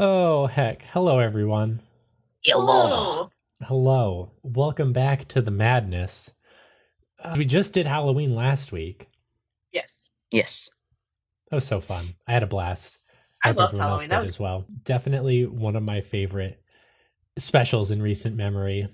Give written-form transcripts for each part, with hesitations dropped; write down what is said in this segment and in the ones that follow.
Oh, heck. Hello, everyone. Hello. Hello. Hello. Welcome back to the madness. We just did Halloween last week. Yes, Yes. That was so fun. I had a blast. I I hope loved everyone else Halloween. That did was as well. Definitely one of my favorite specials in recent memory.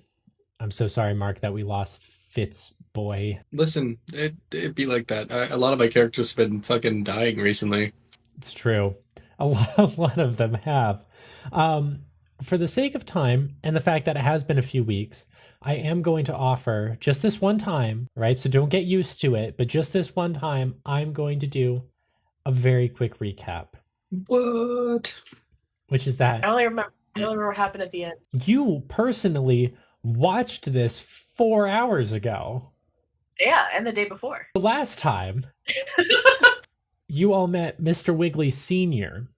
I'm so sorry, Mark, that we lost Fitz Boy. Listen, it'd be like that. A lot of my characters have been fucking dying recently. It's true. A lot of them have. Um, for the sake of time and the fact that it has been a few weeks, I am going to offer just this one time, right? So don't get used to it, but just this one time, I'm going to do a very quick recap, What? which is I that only remember what happened at the end. you personally watched this 4 hours ago. Yeah, and the day before. The last time you all met Mr. Wiggly Sr.,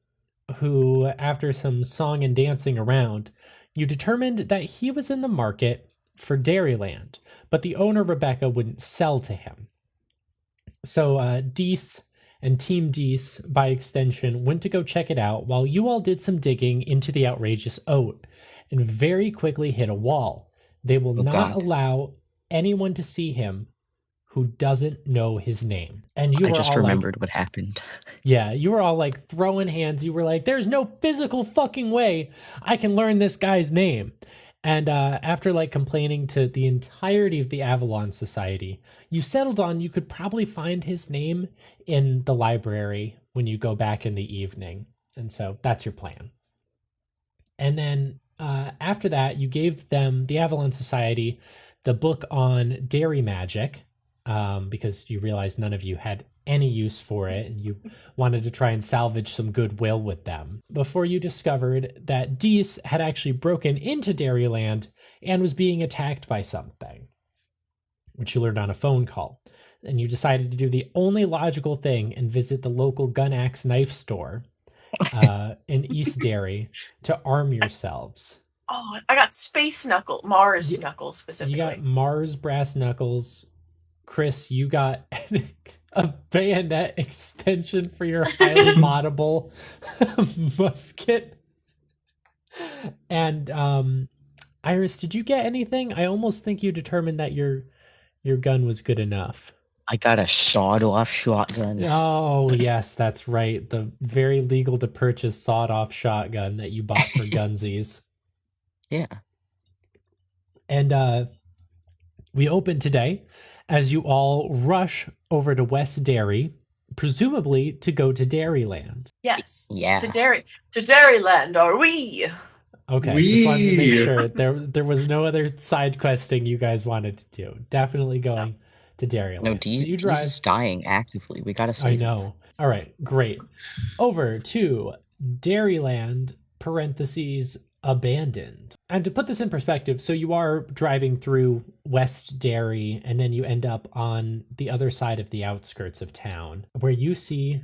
who, after some song and dancing around, you determined that he was in the market for Dairyland, but the owner, Rebecca, wouldn't sell to him. So Dees and Team Dees, by extension, went to go check it out while you all did some digging into the outrageous oat and very quickly hit a wall. They will Oh, not God. allow anyone to see him who doesn't know his name. And you I were just all like, remembered what happened. yeah, you were all like throwing hands. You were like, there's no physical fucking way I can learn this guy's name. And after like complaining to the entirety of the Avalon Society, you settled on you could probably find his name in the library when you go back in the evening. And so that's your plan. And then after that, you gave them, the Avalon Society, the book on dairy magic, because you realized none of you had any use for it and you wanted to try and salvage some goodwill with them. Before you discovered that Dees had actually broken into Dairyland and was being attacked by something, which you learned on a phone call. And you decided to do the only logical thing and visit the local gun axe knife store in East Derry to arm yourselves. Oh, I got Mars Yeah, knuckles You got specifically. Mars brass knuckles. Chrys, you got a bayonet extension for your highly moddable musket. And Iris, did you get anything? I almost think you determined that your gun was good enough. I got a sawed-off shotgun. Oh, yes, that's right. The very legal to purchase sawed-off shotgun that you bought for gunsies. Yeah. And we open today as you all rush over to West Derry, presumably to go to Dairyland. Yes. Yeah. To Dairyland are we? Okay, just wanted to make Wee. sure there was no other side questing you guys wanted to do. Definitely going to Dairyland. No, So Dees you drive. is dying actively. We gotta save I him. know. All right, great. Over to Dairyland, parentheses, abandoned. And to put this in perspective, so you are driving through West Derry, and then you end up on the other side of the outskirts of town, where you see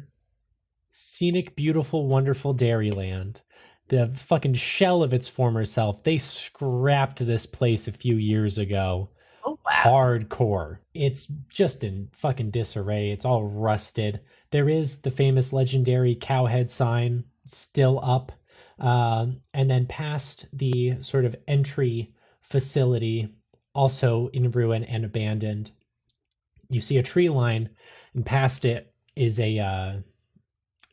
scenic, beautiful, wonderful Dairyland. The fucking shell of its former self. They scrapped this place a few years ago. Oh wow. Hardcore. It's just in fucking disarray. It's all rusted. There is the famous legendary cowhead sign still up. And then past the sort of entry facility, also in ruin and abandoned, you see a tree line, and past it is a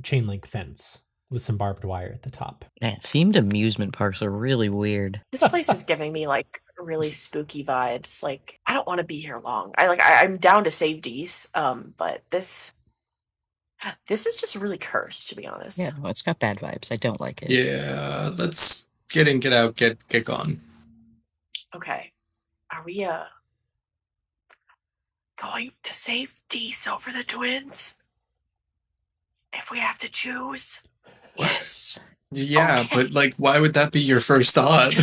chain link fence with some barbed wire at the top. Man, themed amusement parks are really weird. This place is giving me like really spooky vibes. Like I don't want to be here long. I'm down to save Dees, but this is just really cursed, to be honest. Yeah, well, it's got bad vibes. I don't like it. Yeah, let's get in, get out, get gone. Okay. Are we going to save Dees over the twins? If we have to choose. Yes. Yeah, Okay. but like, why would that be your first thought?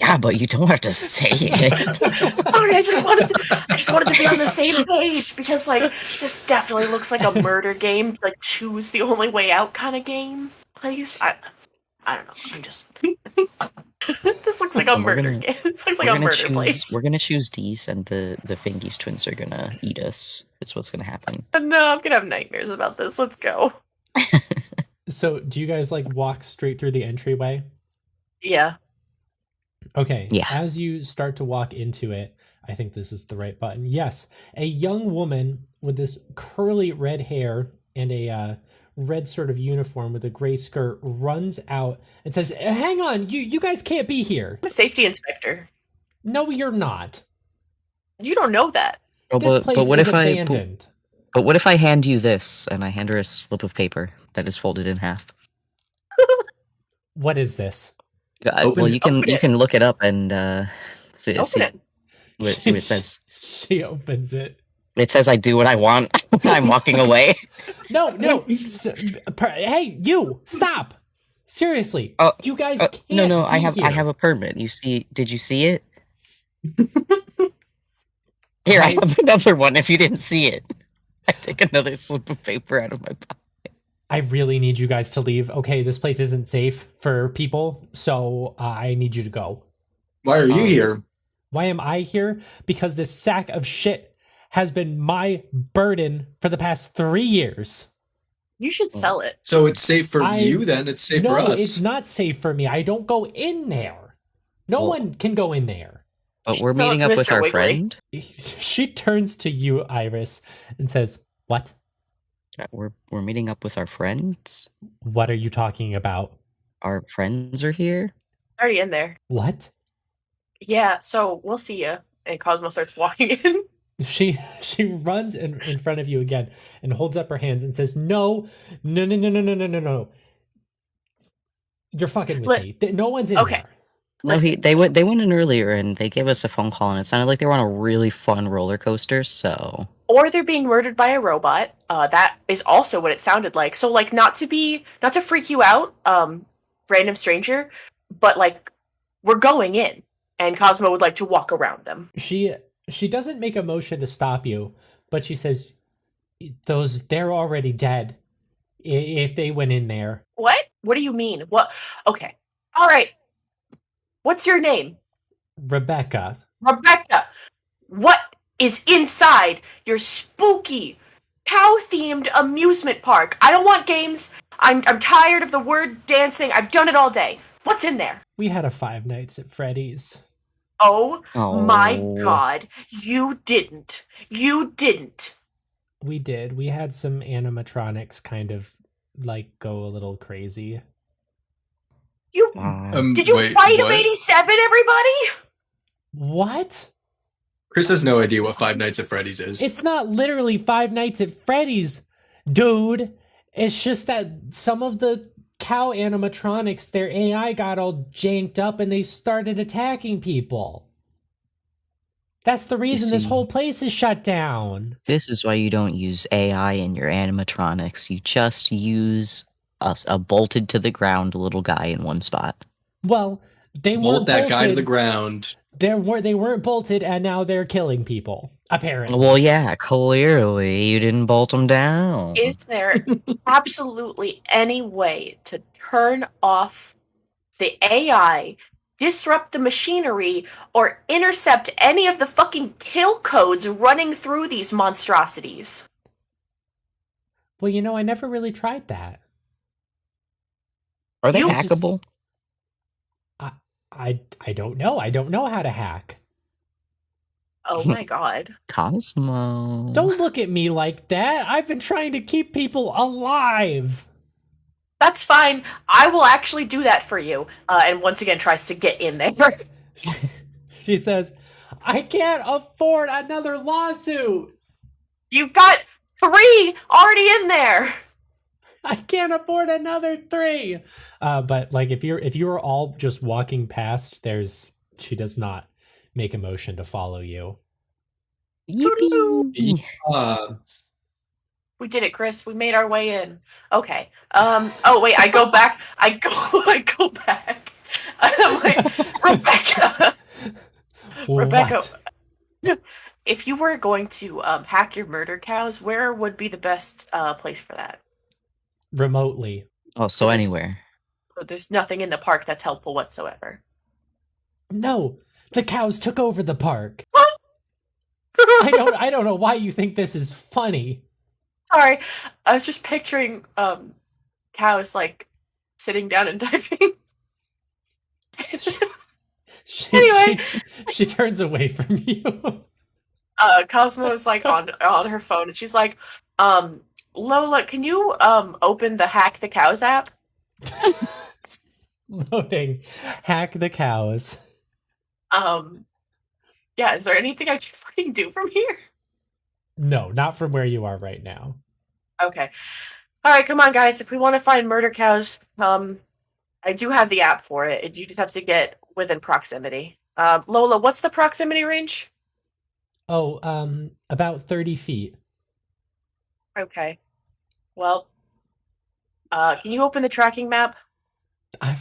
Yeah, but you don't have to say it. Sorry, I just wanted to be on the same page because like this definitely looks like a murder game, like choose the only way out kind of game. Please, I don't know. I'm just this looks like a So we're murder gonna- game. This looks like We're a gonna murder choose. place. We're gonna choose Dees, and the Fingies twins are gonna eat us. is what's gonna happen. No, I'm gonna have nightmares about this. Let's go. So, do you guys like walk straight through the entryway? Yeah. Okay. Yeah. As you start to walk into it, I think this is the right button. Yes. A young woman with this curly red hair and a red sort of uniform with a gray skirt runs out and says, "Hang on, you guys can't be here." I'm a safety inspector. No, you're not. You don't know that. Oh, This place what is if abandoned. but what if I hand you this and I hand her a slip of paper that is folded in half? What is this? Open Well, it. you Open it. can look it up and see Open it. see what it says. She opens it. It says I do what I want. I'm walking away. No. Hey, you stop. Seriously, Oh, you guys can't. No, be I have here. a permit. Did you see it? Here, I have another one if you didn't see it. I take another slip of paper out of my pocket. I really need you guys to leave. Okay, this place isn't safe for people, so I need you to go. Why are you here? Why am I here? Because this sack of shit has been my burden for the past 3 years. You should sell it. So it's safe for you then? It's safe for No, us. it's not safe for me. I don't go in there. No Well- one can go in there. But we're Sell it meeting to up with Mr. our Wiggly. friend. She turns to you, Iris, and says, "What? We're meeting up with our friends. What are you talking about? Our friends are here. Already in there. What?" Yeah, so we'll see you. And Cosmo starts walking in. She runs in front of you again and holds up her hands and says, "No. You're fucking with me. No one's in Okay. there." No, Listen. they went in earlier and they gave us a phone call and it sounded like they were on a really fun roller coaster. So Or they're being murdered by a robot. That is also what it sounded like. So, like, not to freak you out, random stranger, but like, we're going in, and Cosmo would like to walk around them. She doesn't make a motion to stop you, but she says, they're already dead if they went in there. What? What do you mean? What? Okay. All right. What's your name? Rebecca. Rebecca. What is inside your spooky, cow-themed amusement park? I don't want games. I'm tired of the word dancing. I've done it all day. What's in there? We had a 5 Nights at Freddy's. Oh my Oh. god. You didn't. You didn't. We did. We had some animatronics kind of like go a little crazy. You did you Wait, fight what? of 87, everybody? What? Chris has no idea what Five Nights at Freddy's is. It's not literally 5 Nights at Freddy's, dude. It's just that some of the cow animatronics, their AI got all janked up and they started attacking people. That's the reason this see. whole place is shut down. This is why you don't use AI in your animatronics. You just use a bolted to the ground little guy in one spot. Well, they Bolt weren't that bolted. guy to the ground. They weren't bolted, and now they're killing people. Apparently. Well, yeah, clearly you didn't bolt them down. Is there absolutely any way to turn off the AI, disrupt the machinery, or intercept any of the fucking kill codes running through these monstrosities? Well, I never really tried that. Are they You- hackable? I don't know. I don't know how to hack. Oh my god. Cosmo. Don't look at me like that. I've been trying to keep people alive. That's fine. I will actually do that for you. And once again tries to get in there. She says, "I can't afford another lawsuit. You've got 3 already in there. I can't afford another 3." But like if you're all just walking past, she does not make a motion to follow you. Yippee. We did it, Chris. We made our way in. Okay. Oh wait, I go back. I go back. I'm like, Rebecca, What? if you were going to hack your murder cows, where would be the best place for that? Remotely. Oh, so Just- anywhere. So there's nothing in the park that's helpful whatsoever. No, the cows took over the park. I don't know why you think this is funny. Sorry, I was just picturing cows like sitting down and diving. Anyway. She turns away from you. Cosmo is like on her phone, and she's like, Lola, can you open the Hack the Cows app? Loading. Hack the cows. Yeah, is there anything I can fucking do from here? No, not from where you are right now. Okay. Alright, come on guys, if we want to find murder cows, I do have the app for it. You just have to get within proximity. Lola, what's the proximity range? Oh, about 30 feet. Okay. Well, can you open the tracking map?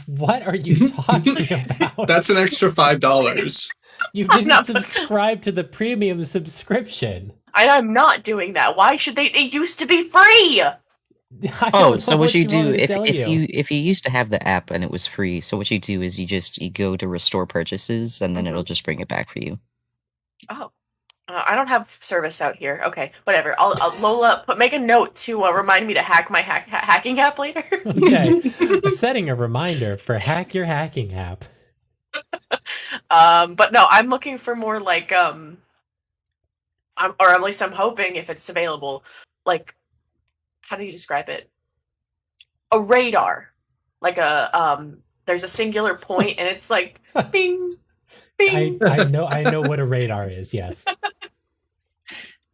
What are you talking about? That's an extra $5. You didn't not- subscribe to the premium subscription. I'm not doing that. Why should they? It used to be free! I don't know So what you do want me to if tell if you used to have the app and it was free, so what you do is you go to restore purchases and then it'll just bring it back for you. Oh. I don't have service out here. Okay, whatever. I'll Lola, make a note to remind me to hack my hacking app later. Okay, setting a reminder for hack your hacking app. But no, I'm looking for more like or at least I'm hoping if it's available, like, how do you describe it? A radar, like there's a singular point, and it's like bing, bing. I know what a radar is. Yes.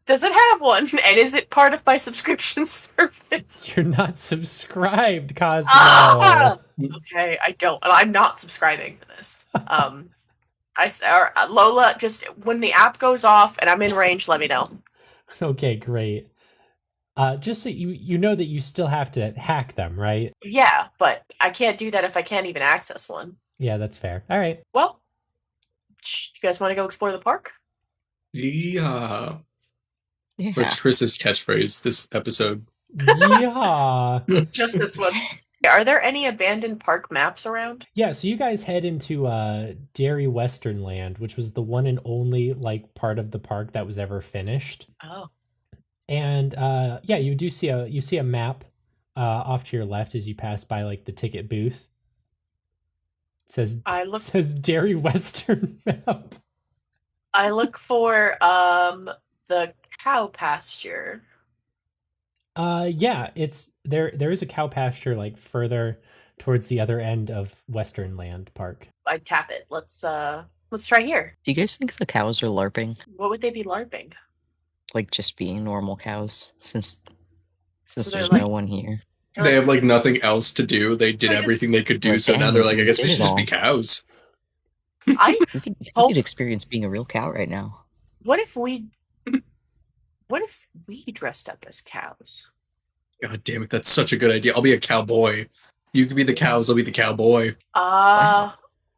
Does it have one? And is it part of my subscription service? You're not subscribed, Cosmo. Okay, I'm not subscribing to this. Lola, just when the app goes off and I'm in range, let me know. Okay, great. Just so you know that you still have to hack them, right? Yeah, but I can't do that if I can't even access one. Yeah, that's fair. All right. Well, you guys want to go explore the park? Yeah. Yeah. What's Chris's catchphrase this episode? Yeah. Just this one. Are there any abandoned park maps around? Yeah, so you guys head into Dairy Western Land, which was the one and only like part of the park that was ever finished. Oh. And yeah, you do see a map off to your left as you pass by like the ticket booth. It says Dairy Western map. I look for the cow pasture. Yeah, it's there is a cow pasture like further towards the other end of Western Land Park. I tap it. Let's try here. Do you guys think the cows are LARPing? What would they be LARPing? Like just being normal cows since So they're there's like- no one here. They have like nothing else to do. They did everything they could do, so now they're like, I guess we should just be cows. I You Hope- could experience being a real cow right now. what if we dressed up as cows? God damn it, that's such a good idea. I'll be a cowboy. You can be the cows, I'll be the cowboy. Is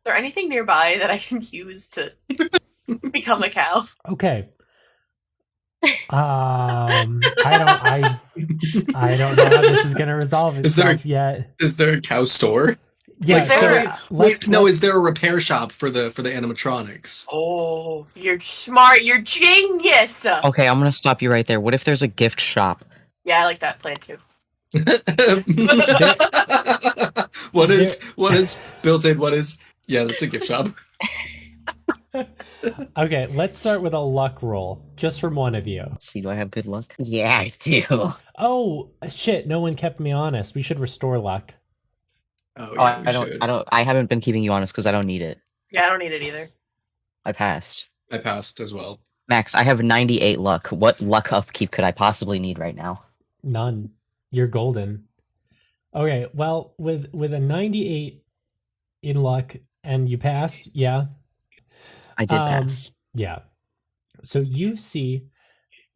there anything nearby that I can use to become a cow? Okay. I don't know how this is gonna resolve Is there- itself yet. Is there a cow store? Yeah, Is there- Is there a repair shop for the animatronics? Oh, you're smart. You're genius. Okay, I'm gonna stop you right there. What if there's a gift shop? Yeah, I like that plan too. what is built in? Yeah, that's a gift shop. Okay, let's start with a luck roll, just from one of you. Let's see, do I have good luck? Yeah, I do. Oh shit! No one kept me honest. We should restore luck. Oh, Oh, yeah, I haven't been keeping you honest because I don't need it. Yeah, I don't need it either. I passed. I passed as well. Max, I have 98 luck. What luck upkeep could I possibly need right now? None. You're golden. Okay, well, with a 98 in luck and you passed, yeah. I did pass. Yeah. So you see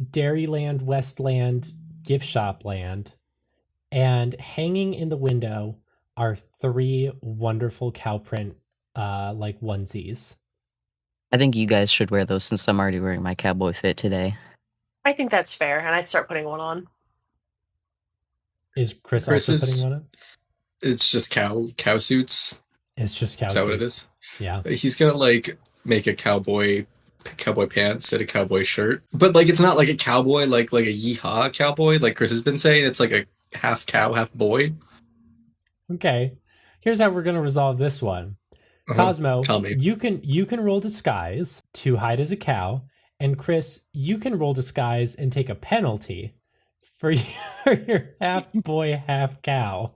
Dairyland, Westland, Gift Shop Land, and hanging in the window are 3 wonderful cow print like onesies. I think you guys should wear those since I'm already wearing my cowboy fit today. I think that's fair, and I start putting one on. Is Chrys Chrys also is- putting one up? It's just cow suits. It's just cow Is that what it suits. is? Yeah. He's gonna like make a cowboy cowboy pants and a cowboy shirt. But like it's not like a cowboy, like a yeehaw cowboy, like Chrys has been saying. It's like a half cow, half boy. Okay. Here's how we're gonna resolve this one. Cosmo, Tell me. you can roll disguise to hide as a cow, and Chrys, you can roll disguise and take a penalty for your half boy, half cow.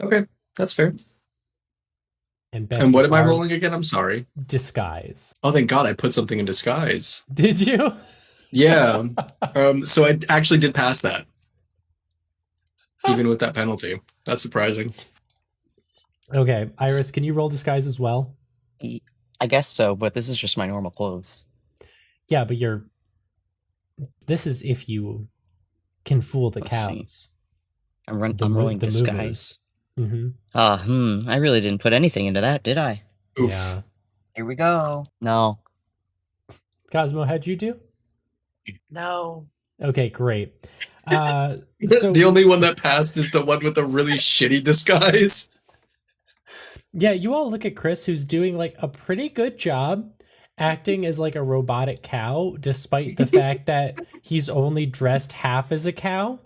Okay, that's fair. And, Ben, And what am I are rolling again? I'm sorry. Disguise. Oh, thank God I put something in disguise. Did you? Yeah. So I actually did pass that. Even with that penalty. That's surprising. Okay, Iris, can you roll disguise as well? I guess so, but this is just my normal clothes. Yeah, but this is if you can fool the Let's see. cows. I'm rolling disguise. Mm-hmm. I really didn't put anything into that, did I? Oof. Yeah. Here we go. No. Cosmo, how'd you do? No. Okay, great. So The only one that passed is the one with the really shitty disguise. yeah, you all look at Chrys, who's doing like a pretty good job acting as like a robotic cow, despite the fact that he's only dressed half as a cow.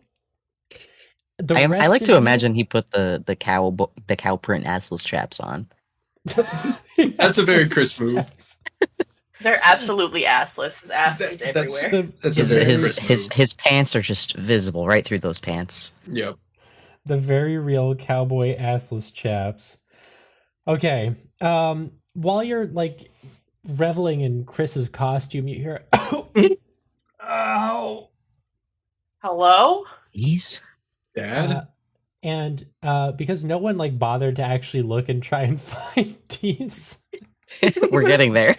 I like of to you- imagine he put the cow print assless chaps on. That's a very Chrys move. They're absolutely assless. His ass is That's- everywhere. That's a very Chrys move. His pants are just visible right through those pants. Yep. The very real cowboy assless chaps. Okay. While you're like reveling in Chris's costume, you hear ow. Hello? Jeez. Dad? And because no one like bothered to actually look and try and find Dees, We're getting there.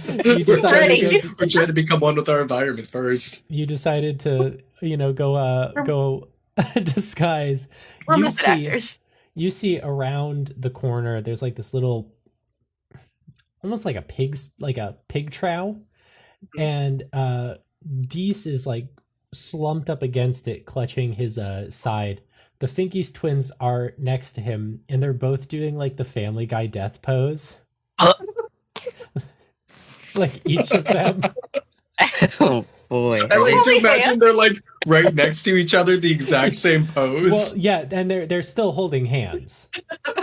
you decided We're trying to become one with our environment first. to go disguise. We're You method actors. You see around the corner there's like this little almost like a pig trough, and Dees is like slumped up against it, clutching his side. The Finkies twins are next to him, and they're both doing like the Family Guy death pose. Like each of them. Oh boy. I like to Holding imagine hands? they're like right next to each other, the exact same pose. Well, yeah, and they're still holding hands.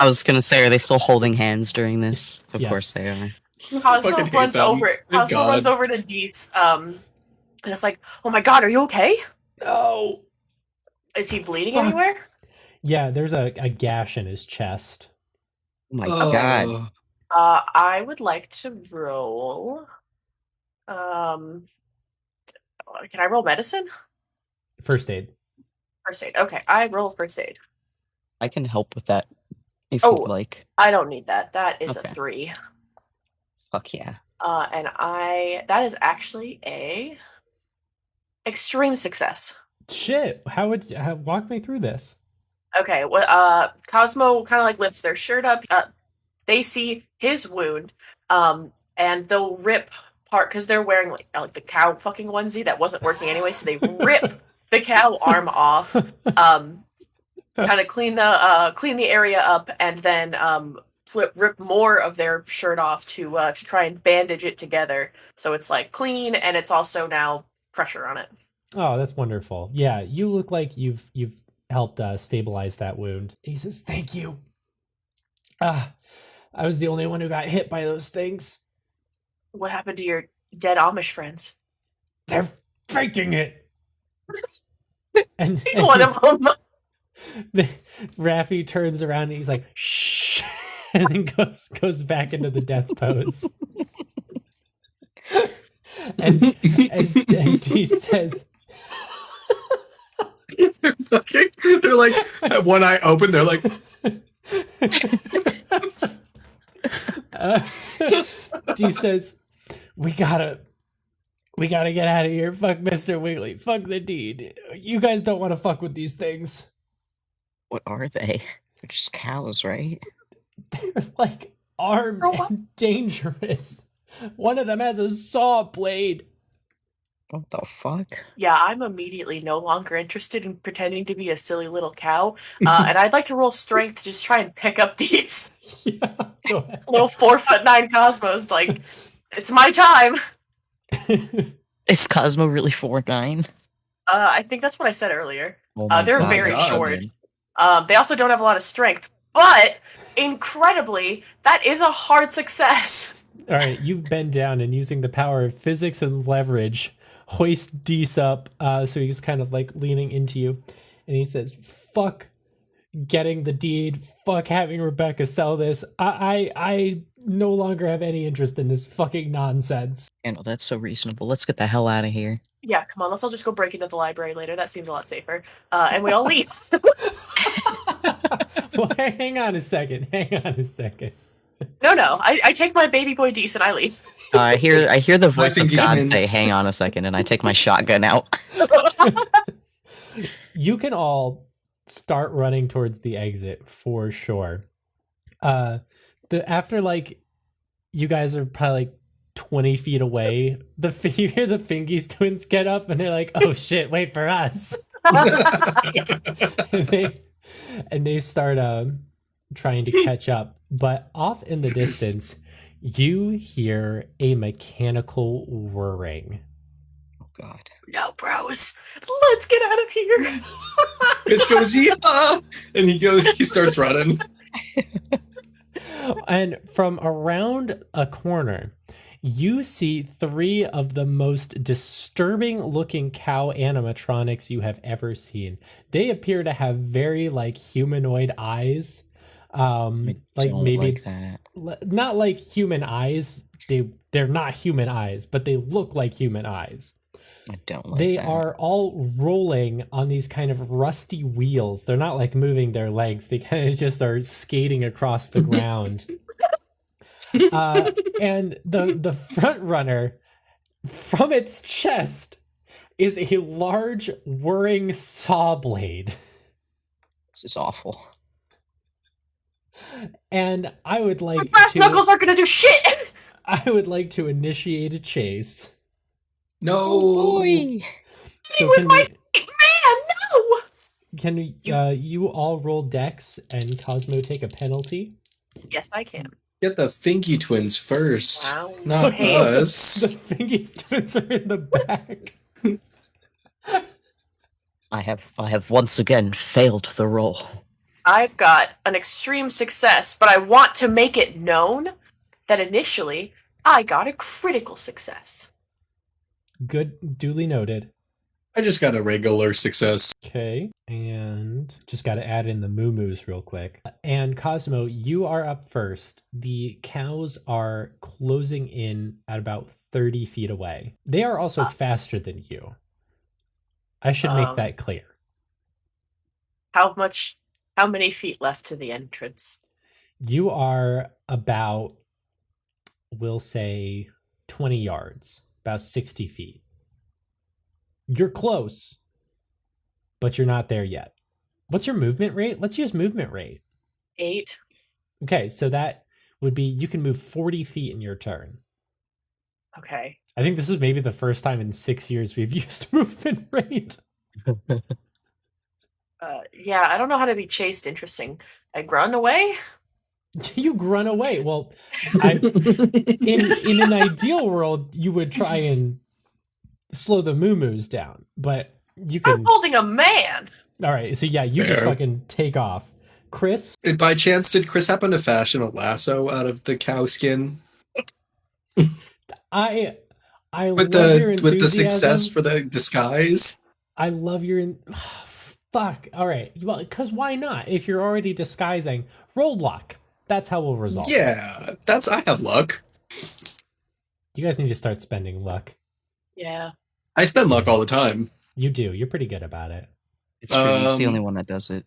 I was gonna say, are they still holding hands during this? Of Yes. course they are. Cosmo fucking hate runs them. over. Thank Cosmo God. runs over to Dees. And it's like, oh my God, are you okay? No. Is he bleeding Fuck. anywhere? Yeah, there's a gash in his chest. Oh my god. I would like to roll. Can I roll medicine? First aid. First aid. Okay, I roll first aid. I can help with that if Oh. you'd like. I don't need that. That is Okay. a 3. Fuck yeah. And that is actually a extreme success. Shit. Walk me through this? Okay, well, Cosmo kind of like lifts their shirt up. They see his wound, and they'll rip part because they're wearing like the cow fucking onesie that wasn't working anyway. So they rip the cow arm off, kind of clean the area up, and then rip more of their shirt off to try and bandage it together so it's like clean and it's also now pressure on it. Oh, that's wonderful. Yeah, you look like you've helped stabilize that wound. He says, "Thank you. I was the only one who got hit by those things. What happened to your dead Amish friends? They're faking it." and One of them. Raffi turns around and he's like, "Shh," and then goes back into the death pose. and he says, They're like, one eye open, they're like, he says, we gotta get out of here. Fuck Mr. Wiggly. Fuck the deed. You guys don't want to fuck with these things. What are they? They're just cows, right? They're like armed and dangerous. One of them has a saw blade. What the fuck? Yeah, I'm immediately no longer interested in pretending to be a silly little cow. And I'd like to roll strength to just try and pick up these Yeah, go ahead. little 4'9" Cosmos. Like, It's my time. Is Cosmo really 4'9"? I think that's what I said earlier. Oh my They're God, very God, short. man. They also don't have a lot of strength, but incredibly, that is a hard success. All right, you bend down and using the power of physics and leverage, hoist Dees up. So he's kind of like leaning into you, and he says, "Fuck getting the deed. Fuck having Rebecca sell this. I no longer have any interest in this fucking nonsense." Yeah, no, that's so reasonable. Let's get the hell out of here. Yeah, come on, let's all just go break into the library later. That seems a lot safer. And we all leave. Well, hang on a second. No, I take my baby boy Dees and I leave. I hear the voice of think God humans- say, "Hang on a second," and I take my shotgun out. You can all start running towards the exit for sure. After like you guys are probably like 20 feet away, you hear the Fingies twins get up and they're like, "Oh shit, wait for us." and they start trying to catch up, but off in the distance you hear a mechanical whirring. Oh God. No, bros. Let's get out of here. Chris goes, yeah! And he starts running. And from around a corner, you see 3 of the most disturbing looking cow animatronics you have ever seen. They appear to have very like humanoid eyes. Like Don't maybe like that. not like human eyes. They're not human eyes, but they look like human eyes. I don't like They that. are all rolling on these kind of rusty wheels. They're not like moving their legs. They kind of just are skating across the ground. And the front runner, from its chest, is a large whirring saw blade. This is awful. And I would My like brass to knuckles aren't gonna do shit. I would like to initiate a chase. No. Oh boy. So with can my we, man, no. can we, you all roll dex and Cosmo take a penalty? Yes, I can. Get the Finky twins first. Wow. Not Hey. The us. Fingies twins are in the back. I have once again failed the roll. I've got an extreme success, but I want to make it known that initially I got a critical success. Good, duly noted. I just got a regular success. Okay, and just got to add in the moo-moos real quick. And Cosmo, you are up first. The cows are closing in at about 30 feet away. They are also faster than you. I should make that clear. How many feet left to the entrance? You are about, we'll say, 20 yards, about 60 feet. You're close, but you're not there yet. What's your movement rate? Let's use movement rate. 8. Okay, so that would be, you can move 40 feet in your turn. Okay. I think this is maybe the first time in 6 years we've used movement rate. Yeah, I don't know how to be chased. Interesting. I run away? You run away. Well, in an ideal world, you would try and slow the moo-moos down, but you can. I'm holding a man. All right, so yeah, you just Fair. fucking take off. Chris, And by chance, did Chris happen to fashion a lasso out of the cow skin? I With love your the success enthusiasm. for the disguise? I love your. Fuck. All right. Well, because why not? If you're already disguising, roll luck. That's how we'll resolve it. Yeah, I have luck. You guys need to start spending luck. Yeah. I spend luck all the time. You do. You're pretty good about it. It's true. He's the Um, only one that does it.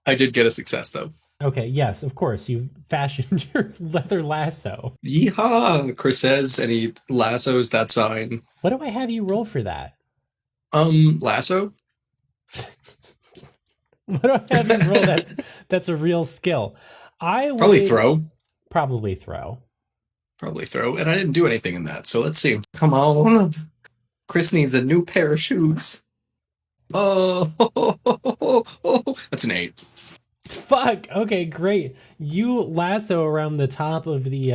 I did get a success though. Okay. Yes, of course. You fashioned your leather lasso. Yeehaw! Chris says, and he lassos that sign. What do I have you roll for that? Lasso? What do I have you roll? That's a real skill. I will Probably throw. Probably throw. Probably throw. And I didn't do anything in that, so let's see. Come on. Chris needs a new pair of shoes. Oh, that's an 8. Fuck. Okay, great. You lasso around the top of the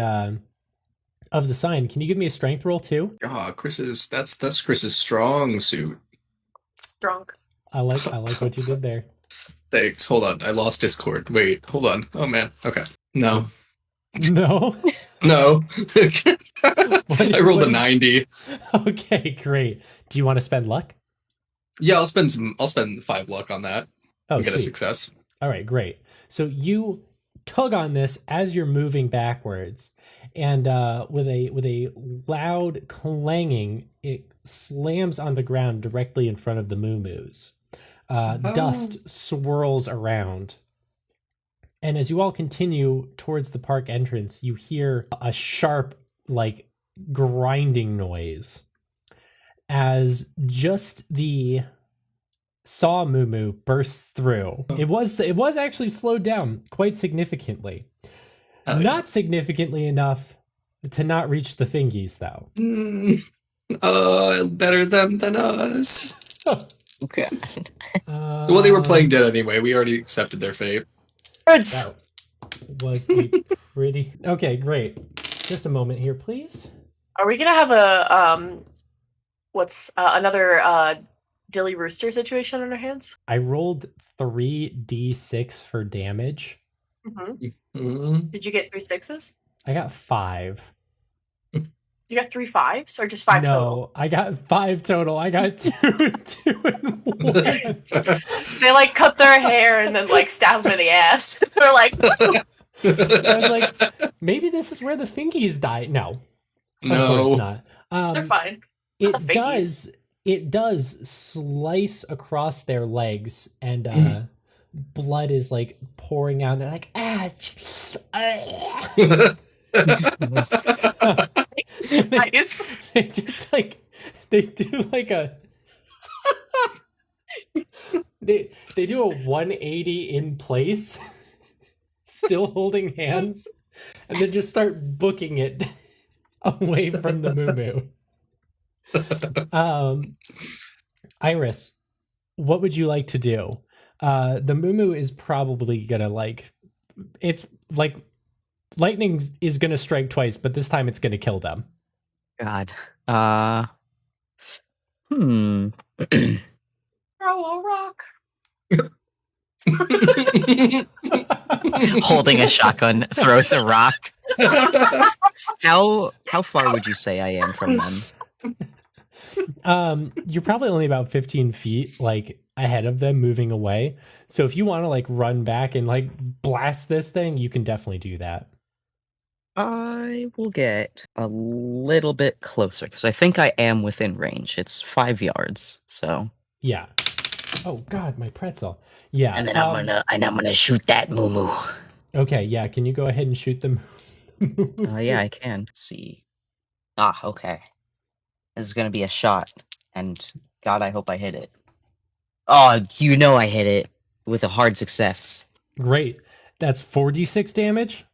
of the sign. Can you give me a strength roll too? That's Chris's strong suit. Drunk. I like what you did there. Thanks. Hold on. I lost Discord. Wait, hold on. Oh man. Okay. No. No. No. I rolled a what- 90. Okay, great. Do you want to spend luck? Yeah, I'll spend 5 luck on that. Oh, And get a sweet. success. All right, great. So you tug on this as you're moving backwards, and with a loud clanging, it slams on the ground directly in front of the moo-moos. Dust swirls around. And as you all continue towards the park entrance, you hear a sharp, like, grinding noise as just the saw moo bursts through. It was actually slowed down quite significantly. Not significantly enough to not reach the fingies, though. Better them than us. Okay. Well, they were playing dead anyway. We already accepted their fate. That was a pretty... Okay, great. Just a moment here, please. Are we gonna have a another Dilly Rooster situation on our hands? I rolled 3d6 for damage. Mm-hmm. Did you get 3 6s? I got 5. You got 3 5s or just 5 no, total? I got 5 total. I got 2 and 1. They like cut their hair and then like stab them in the ass. They're like, I was like, maybe this is where the fingies die. No, of course not. they're fine. It The fingies. does slice across their legs, and blood is like pouring out. And they're like, Nice. they just like they do like a they do a 180 in place, still holding hands, and then just start booking it away from the moo. Iris, what would you like to do? The moo is probably gonna it's like lightning is gonna strike twice, but this time it's gonna kill them. God. Throw a rock. Holding a shotgun, throws a rock. How far would you say I am from them? You're probably only about 15 feet like ahead of them, moving away. So if you want to like run back and like blast this thing, you can definitely do that. I will get a little bit closer because I think I am within range. It's 5 yards, so Yeah. Oh God, my pretzel. Yeah. and then I'm gonna shoot that moo. Okay. Yeah. Can you go ahead and shoot them? Yeah, I can. Let's see. Okay. This is gonna be a shot, and God, I hope I hit it. Oh, you know I hit it with a hard success. Great. That's 4d6 damage.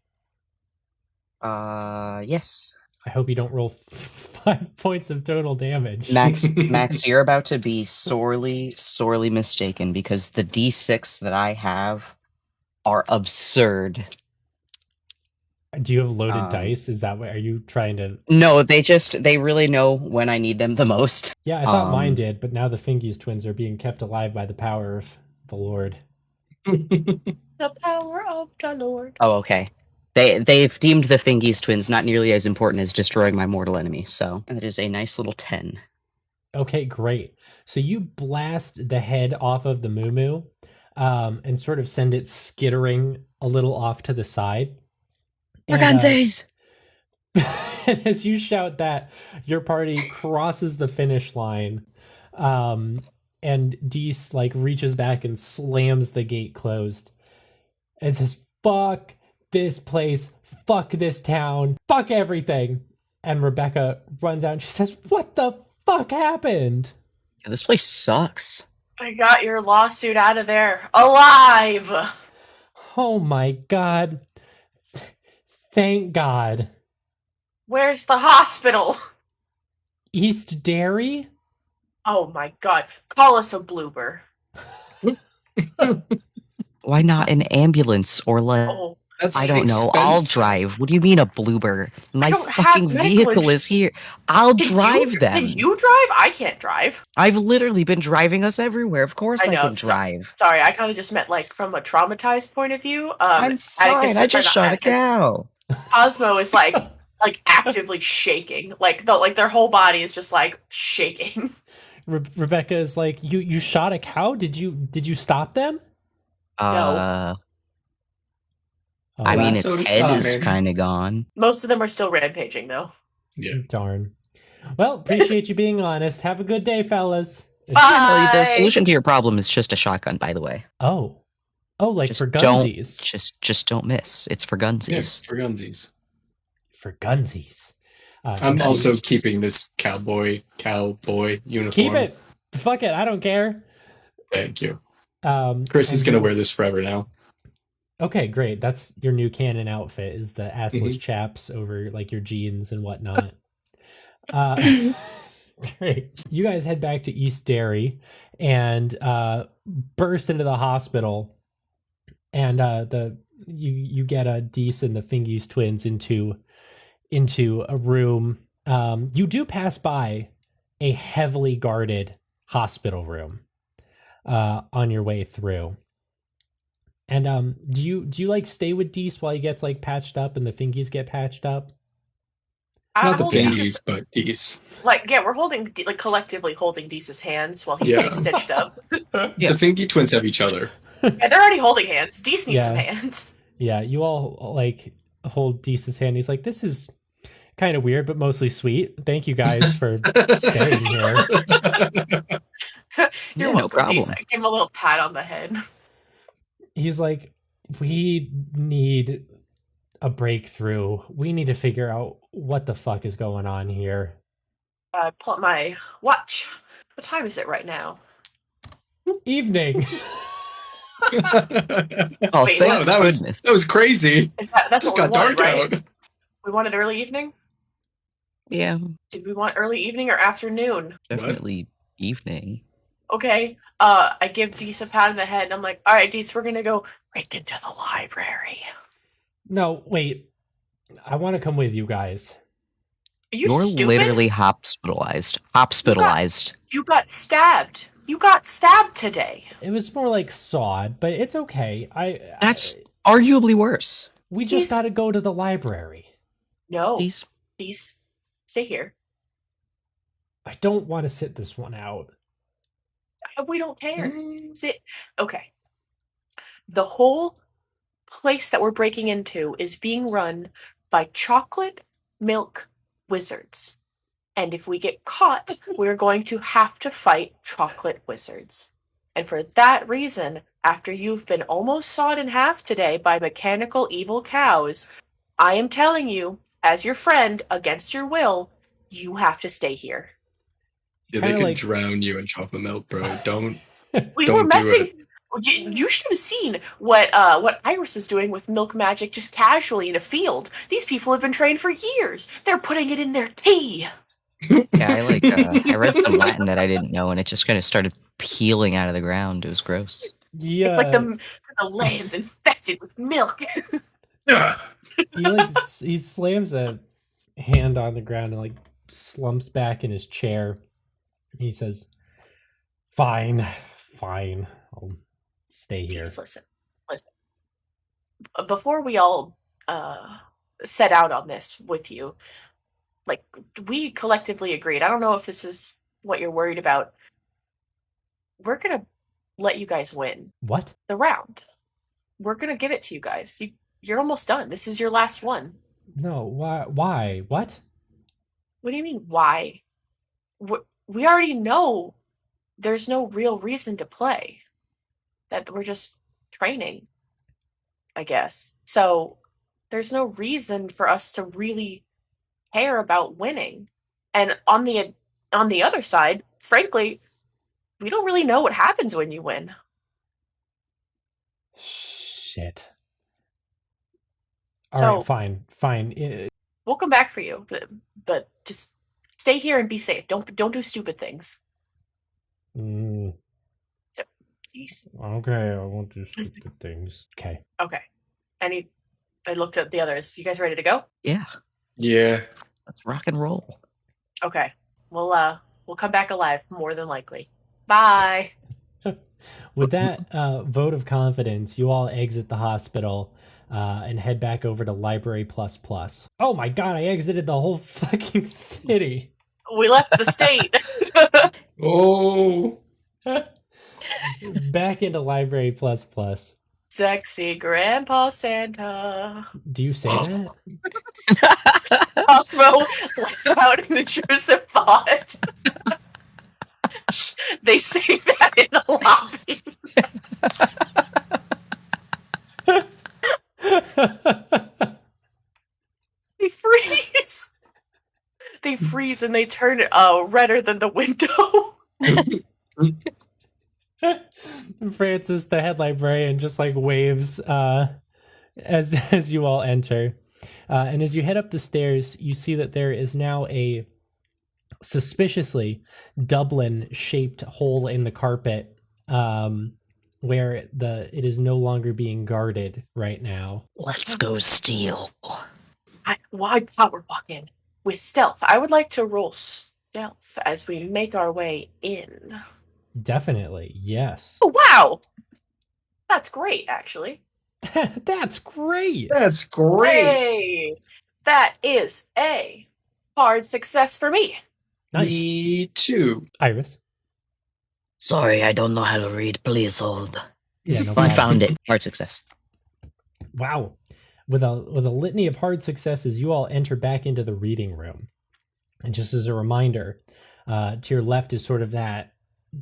Yes. I hope you don't roll 5 points of total damage. Max, you're about to be sorely mistaken because the D6 that I have are absurd. Do you have loaded dice? Is that what are you trying to? No, they really know when I need them the most. Yeah, I thought mine did, but now the Fingies twins are being kept alive by the power of the Lord. The power of the Lord. Oh, okay. They've deemed the Fingies twins not nearly as important as destroying my mortal enemy, so it is a nice little 10. Okay, great. So you blast the head off of the moo and sort of send it skittering a little off to the side. Mercantes! And as you shout that, your party crosses the finish line, and Dees like reaches back and slams the gate closed and says, "Fuck this place, fuck this town, fuck everything." And Rebecca runs out and she says, "What the fuck happened?" Yeah, this place sucks. I got your lawsuit out of there alive. Oh my God. Thank God. Where's the hospital? East Derry? Oh my God. Call us a blooper. Why not an ambulance or like Oh, That's I don't know. I'll expensive. drive. What do you mean a Bluebird? My don't have fucking medical vehicle is here. I'll drive them. Can you drive? I can't drive. I've literally been driving us everywhere. Of course I know. can drive. Sorry, I kind of just meant like from a traumatized point of view. I'm fine. I just shot a cow. Cosmo is like actively shaking. Like their whole body is just like shaking. Rebecca is like, you shot a cow? Did you stop them? No. I mean, its Lasso to head stop is it. kind of gone. Most of them are still rampaging though. Yeah. Darn. Well, appreciate you being honest. Have a good day, fellas. Bye. No, the solution to your problem is just a shotgun, by the way. Oh, like Just for don't- gunsies. Just don't miss. It's for Yeah, gunsies. for gunsies. For gunsies. I'm also keeping this cowboy uniform. Keep it. Fuck it. I don't care. Thank you. Chrys is gonna wear this forever now. Okay, great. That's your new canon outfit, is the assless chaps over like your jeans and whatnot. Great. You guys head back to East Derry and burst into the hospital, and you get Dees and the Fingies twins into a room. You do pass by a heavily guarded hospital room on your way through. And do you like stay with Dees while he gets like patched up and the Fingies get patched up? Not the hold Dees- Fingies, but Dees. we're holding collectively holding Dees's hands while he's Yeah. getting stitched up. Yeah. The Fingy twins have each other. Yeah, they're already holding hands. Dees needs Yeah. some hands. Yeah, you all like hold Dees's hand. He's like, this is kind of weird, but mostly sweet. Thank you guys for staying here. You're Yeah, no welcome, problem. Dees. Give him a little pat on the head. He's like, we need a breakthrough. We need to figure out what the fuck is going on here. I pull up my watch. What time is it right now? Evening. Oh, Wait, thank Wow, that was goodness. crazy. That's Just what we got wanted, dark right? out. We wanted early evening? Yeah, Did we want early evening or afternoon? definitely evening. Okay. I give Dees a pat on the head and I'm like, all right, Dees, we're gonna go break into the library. No, wait. I want to come with you guys. Are you You're stupid? literally hospitalized. Hospitalized. You got stabbed. You got stabbed today. It was more like sawed, but it's okay. That's arguably worse. We just He's- got to go to the library. No. These Dees, stay here. I don't want to sit this one out. We don't care. Sit. Okay. The whole place that we're breaking into is being run by chocolate milk wizards. And if we get caught, we're going to have to fight chocolate wizards. And for that reason, after you've been almost sawed in half today by mechanical evil cows, I am telling you, as your friend, against your will, you have to stay here. Yeah, they Kinda could like- drown you in chocolate milk, bro. Don't. We Don't were do messing. You should have seen what Iris is doing with milk magic just casually in a field. These people have been trained for years. They're putting it in their tea. Yeah, I read some Latin that I didn't know, and it just kind of started peeling out of the ground. It was gross. Yeah. It's like the land's infected with milk. he slams a hand on the ground and like slumps back in his chair. He says, fine, I'll stay here. Jeez, listen. Before we all set out on this with you, like we collectively agreed. I don't know if this is what you're worried about. We're gonna let you guys win What? the round. We're gonna give it to you guys. You're almost done. This is your last one. No, why? What? What do you mean, why? We already know there's no real reason to play. That we're just training, I guess. So there's no reason for us to really care about winning. And on the other side, frankly, we don't really know what happens when you win. Shit. So- All right, fine. We'll come back for you, but just stay here and be safe. Don't do stupid things. Mm, Jeez. okay, I won't do stupid things. Okay. Okay. I looked at the others. You guys ready to go? Yeah, Yeah. let's rock and roll. Okay. We'll come back alive, more than likely. Bye. With that vote of confidence, you all exit the hospital and head back over to Library Plus Plus. Oh my god, I exited the whole fucking city. We left the state. Oh. Back into Library Plus Plus. Sexy Grandpa Santa. Do you say that? Cosmo lets out an intrusive thought. They say that in the lobby. They freeze. They freeze and they turn redder than the window. Francis, the head librarian, just like waves as you all enter. And as you head up the stairs, you see that there is now a suspiciously Dublin-shaped hole in the carpet where it is no longer being guarded right now. Let's go steal. Why power walk in? With stealth. I would like to roll stealth as we make our way in. Definitely, yes. Oh, wow! That's great, actually. That's great. That's great. Hey! That is a hard success for me. Nice. Me too. Iris. Sorry, I don't know how to read. Please hold. Yeah, no I problem. found it. Hard success. Wow. With a litany of hard successes, you all enter back into the reading room. And just as a reminder, to your left is sort of that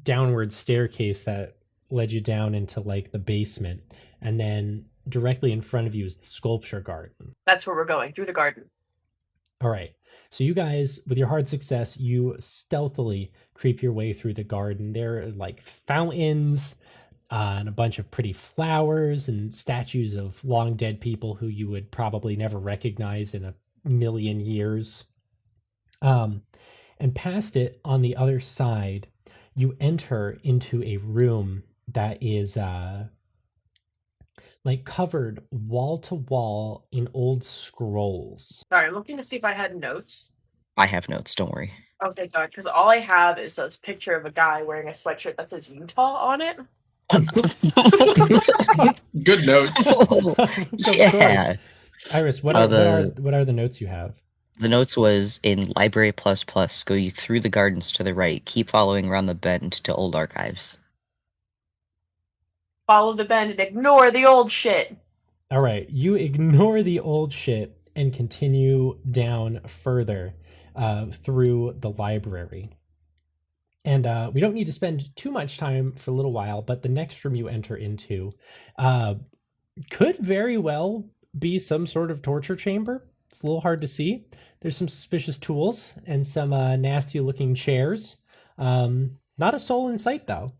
downward staircase that led you down into like the basement. And then directly in front of you is the sculpture garden. That's where we're going, through the garden. All right. So you guys, with your hard success, you stealthily creep your way through the garden. There are like fountains and a bunch of pretty flowers and statues of long dead people who you would probably never recognize in a million years. And past it, on the other side, you enter into a room that is like covered wall to wall in old scrolls. Sorry, I'm looking to see if I had notes. I have notes, don't worry. Oh, thank God, because all I have is this picture of a guy wearing a sweatshirt that says Utah on it. Good notes. Of Yeah. course. Iris, what are the notes you have? The notes was in Library Plus Plus, go you through the gardens to the right, keep following around the bend to old archives. Follow the bend and ignore the old shit. All right, you ignore the old shit and continue down further through the library. And we don't need to spend too much time for a little while, but the next room you enter into could very well be some sort of torture chamber. It's a little hard to see. There's some suspicious tools and some nasty looking chairs. Not a soul in sight though.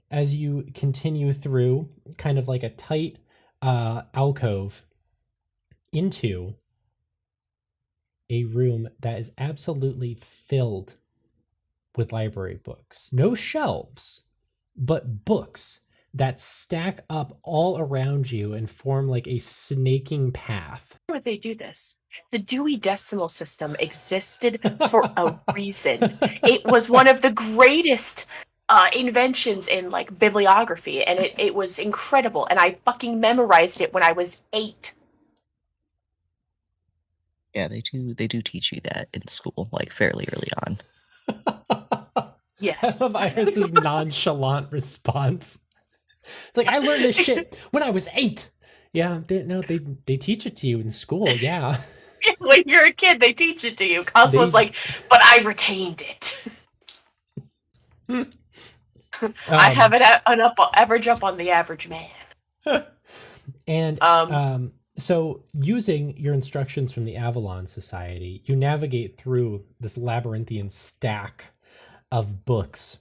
As you continue through kind of like a tight alcove into a room that is absolutely filled with library books. No shelves, but books that stack up all around you and form like a snaking path. Why would they do this? The Dewey Decimal System existed for a reason. It was one of the greatest inventions in like bibliography, and it was incredible, and I fucking memorized it when I was 8. Yeah, they do teach you that in school, like fairly early on. Yes. I love Iris's nonchalant response. It's like, I learned this shit when I was 8. Yeah, they teach it to you in school, yeah. When you're a kid, they teach it to you. Cosmo's like, but I retained it. I have it average up on the average man. And so using your instructions from the Avalon Society, you navigate through this labyrinthian stack of books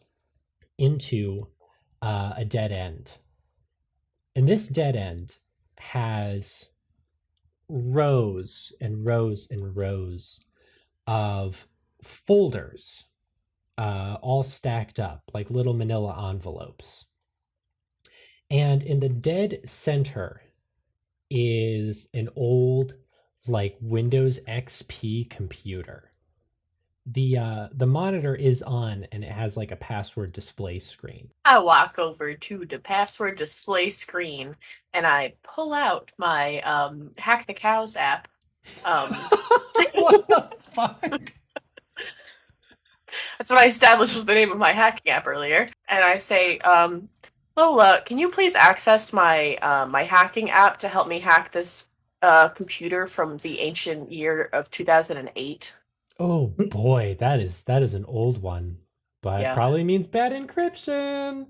into a dead end. And this dead end has rows and rows and rows of folders, all stacked up like little manila envelopes. And in the dead center is an old like Windows XP computer. The monitor is on and it has like a password display screen. I walk over to the password display screen and I pull out my Hack the Cows app. What the fuck? That's what I established was the name of my hacking app earlier. And I say, Lola, can you please access my my hacking app to help me hack this computer from the ancient year of 2008? Oh boy, that is an old one, but Yeah. probably means bad encryption.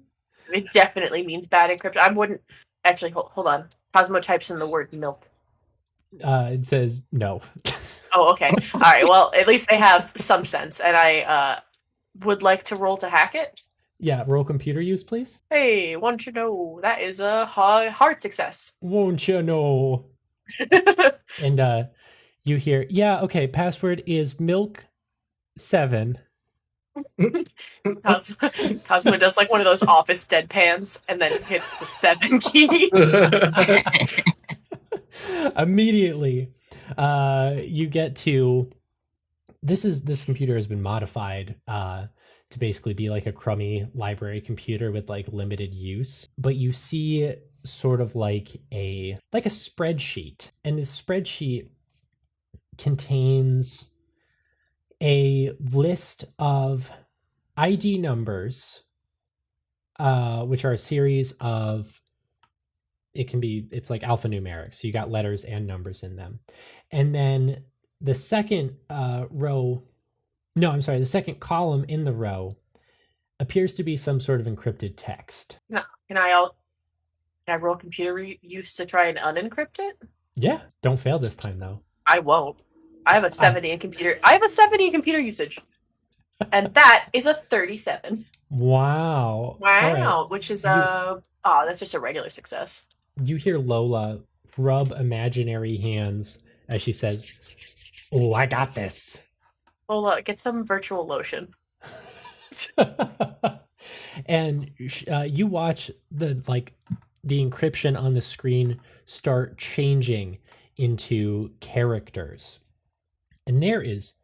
It definitely means bad encryption. I wouldn't actually hold on. Cosmo types in the word milk. It says no. Oh, okay. All right. Well, at least they have some sense, and I would like to roll to hack it. Yeah, roll computer use, please. Hey, want you know that is a hard success. Won't you know? And you hear, yeah, okay, password is milk7. Cosmo does like one of those office deadpans and then hits the 7 key. Immediately, you get to this computer has been modified to basically be like a crummy library computer with like limited use, but you see sort of like a spreadsheet, and this spreadsheet contains a list of ID numbers, which are a series of, it's like alphanumeric, so you got letters and numbers in them. And then the second the second column in the row appears to be some sort of encrypted text. No, can I roll computer use to try and unencrypt it? Yeah, don't fail this time though. I won't. I have a 70 in computer. I have a 70 in computer usage, and that is a 37. Wow! Wow, Right. which is that's just a regular success. You hear Lola rub imaginary hands as she says, "Oh, I got this." Well, look, get some virtual lotion. And you watch the encryption on the screen start changing into characters, and there is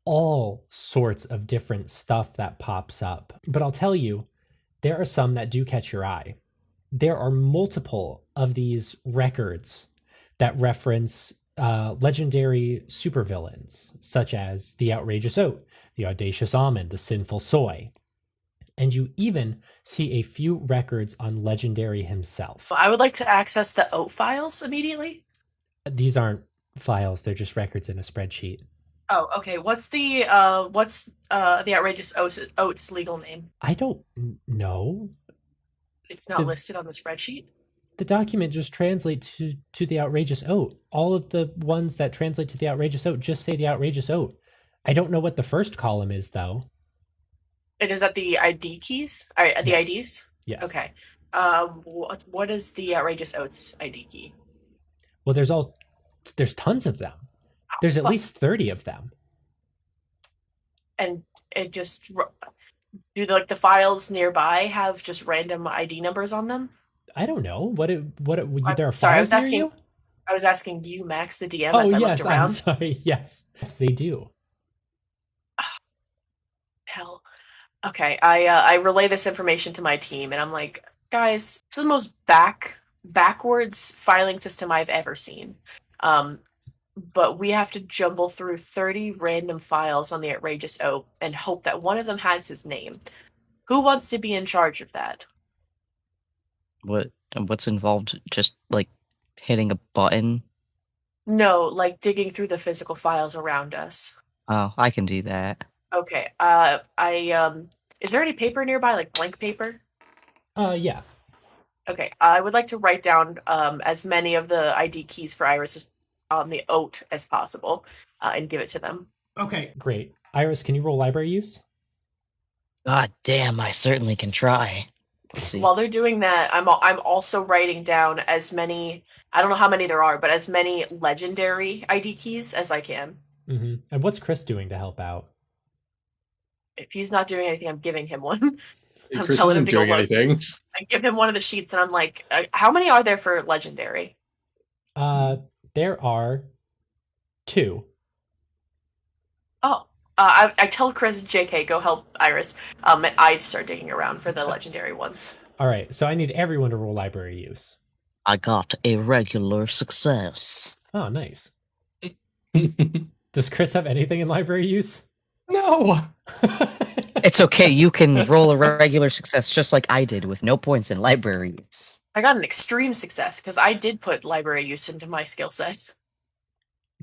all sorts of different stuff that pops up. But I'll tell you, there are some that do catch your eye. There are multiple of these records that reference legendary supervillains, such as the Outrageous Oat, the Audacious Almond, the Sinful Soy. And you even see a few records on Legendary himself. I would like to access the oat files immediately. These aren't files, they're just records in a spreadsheet. Oh, okay. What's the Outrageous Oats legal name? I don't know. It's not listed on the spreadsheet. The document just translates to the Outrageous Oat. All of the ones that translate to the Outrageous Oat just say the Outrageous Oat. I don't know what the first column is, though. It is at the ID keys? The Yes. IDs? Yes. Okay. What is the Outrageous Oats ID key? Well, there's tons of them. There's at fuck. least 30 of them. And it just do the files nearby have just random ID numbers on them? I don't know. There are sorry, I was files near you? I was asking you, Max, the DM, Oh, as I yes, looked around. I'm sorry. Yes, they do. Hell. Okay, I relay this information to my team, and I'm like, guys, this is the most backwards filing system I've ever seen. But we have to jumble through 30 random files on the Outrageous Oat and hope that one of them has his name. Who wants to be in charge of that? What's involved? Just like hitting a button? No, like digging through the physical files around us. Oh, I can do that. Okay. Is there any paper nearby, like blank paper? Yeah. Okay. I would like to write down as many of the ID keys for Iris on the oat as possible, and give it to them. Okay. Great. Iris, can you roll library use? God damn, I certainly can try. Let's see. While they're doing that, I'm also writing down as many. I don't know how many there are, but as many legendary ID keys as I can. Mm-hmm. And what's Chrys doing to help out? If he's not doing anything, I'm giving him one. I'm Chrys telling him isn't to go doing look. anything. I give him one of the sheets, and I'm like, "How many are there for legendary?" There are 2. Oh, I tell Chris, JK, go help Iris. I start digging around for the legendary ones. All right, so I need everyone to roll library use. I got a regular success. Oh, nice. Does Chris have anything in library use? No. It's okay, you can roll a regular success just like I did with no points in library use. I got an extreme success because I did put library use into my skill set.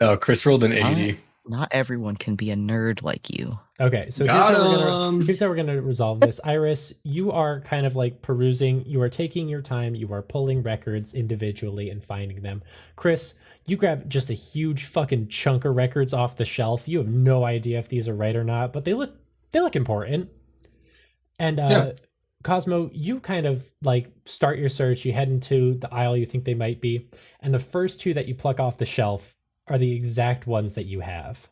No, Chris rolled an 80. Not everyone can be a nerd like you. Okay, so here's how we're gonna resolve this. Iris, you are kind of like perusing. You are taking your time. You are pulling records individually and finding them. Chris, you grab just a huge fucking chunk of records off the shelf. You have no idea if these are right or not, but they look important. And Cosmo, you kind of like start your search. You head into the aisle you think they might be, and the first 2 that you pluck off the shelf are the exact ones that you have.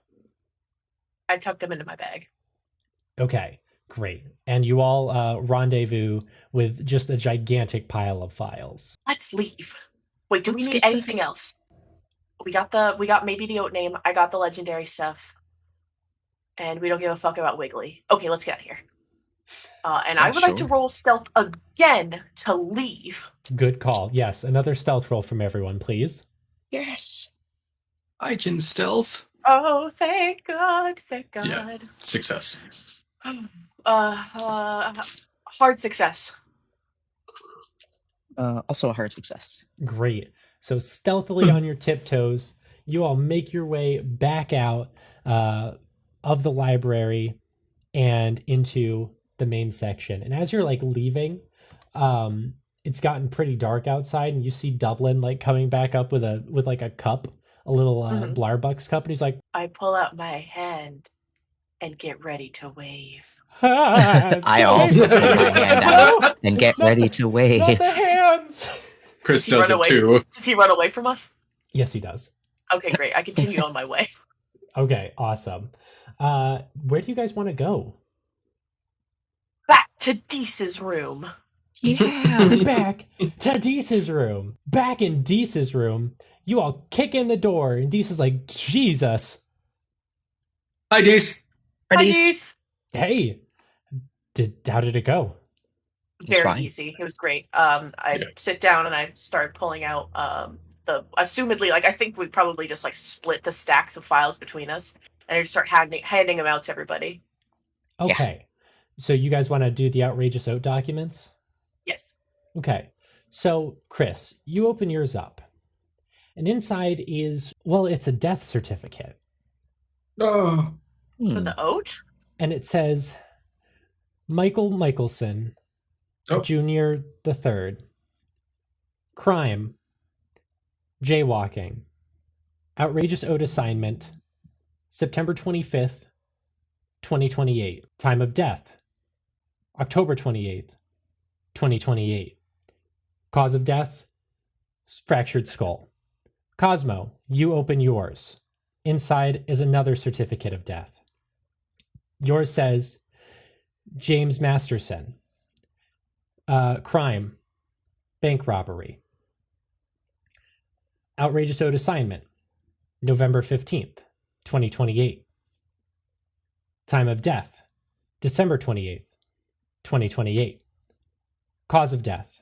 I tucked them into my bag. Okay, great. And you all rendezvous with just a gigantic pile of files. Let's leave. Wait, do Let's we need get the- anything else? We got maybe the oat name. I got the legendary stuff. And we don't give a fuck about Wiggly. Okay, let's get out of here. And I would like to sure. roll stealth again to leave. Good call. Yes, another stealth roll from everyone, please. Yes. I can stealth. Oh, thank God. Thank God. Yeah. Success. Hard success. Also a hard success. Great. So stealthily on your tiptoes, you all make your way back out of the library and into the main section. And as you're like leaving, it's gotten pretty dark outside, and you see Dublin like coming back up with like a cup, a little Blarbucks cup, and he's like, I pull out my hand and get ready to wave. I also put my hand out and get ready to Not wave. the hands. Chris Does he does run it away? too. Does he run away from us? Yes, he does. Okay, great. I continue on my way. Okay, awesome. Where do you guys want to go? Back to Dees's room. Yeah. Back to Dees's room. Back in Dees's room, you all kick in the door, and Dees is like, Jesus. Hi, Dees. Hi, Dees. Hey, how did it go? Very fine. easy. It was great. I sit down and I start pulling out the assumedly, like, I think we probably just like split the stacks of files between us, and I just start handing them out to everybody. Okay, so you guys want to do the outrageous oat documents? Yes. Okay, so Chris, you open yours up, and inside is, well, it's a death certificate, Oh. For the oat? and it says Michael Michelson, Oh. Junior the Third, crime, jaywalking, outrageous oat assignment, September 25th, 2028. Time of death, October 28th, 2028. Cause of death, fractured skull. Cosmo, you open yours. Inside is another certificate of death. Yours says James Masterson. Crime, bank robbery. Outrageous oat assignment, November 15th, 2028. Time of death, December 28th, 2028. Cause of death,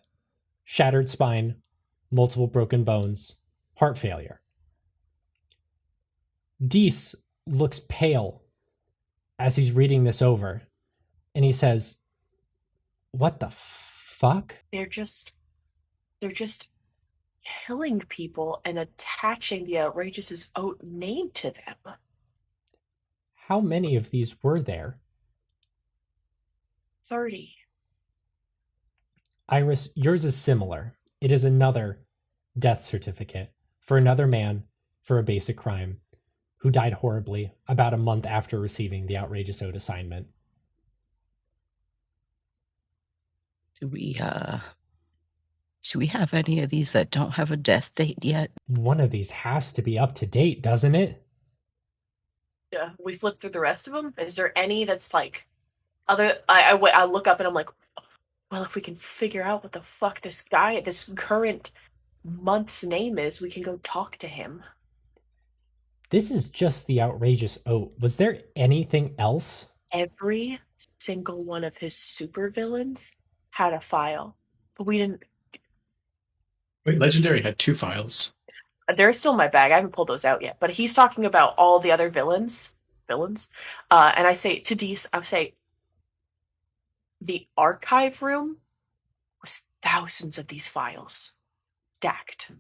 shattered spine, multiple broken bones, heart failure. Dees looks pale as he's reading this over, and he says, "What the fuck?" They're just killing people and attaching the outrageous oat name to them. How many of these were there? 30. Iris, yours is similar. It is another death certificate for another man for a basic crime who died horribly about a month after receiving the outrageous oat assignment. Do we have any of these that don't have a death date yet? One of these has to be up to date, doesn't it? Yeah, we flip through the rest of them. Is there any that's like other? I look up and I'm like, well, if we can figure out what the fuck this current Month's name is, we can go talk to him. This is just the outrageous oat. Was there anything else? Every single one of his supervillains had a file, but we didn't. Wait, Legendary had 2 files. They're still in my bag. I haven't pulled those out yet. But he's talking about all the other villains. And I say to Dees, I say, the archive room was thousands of these files stacked,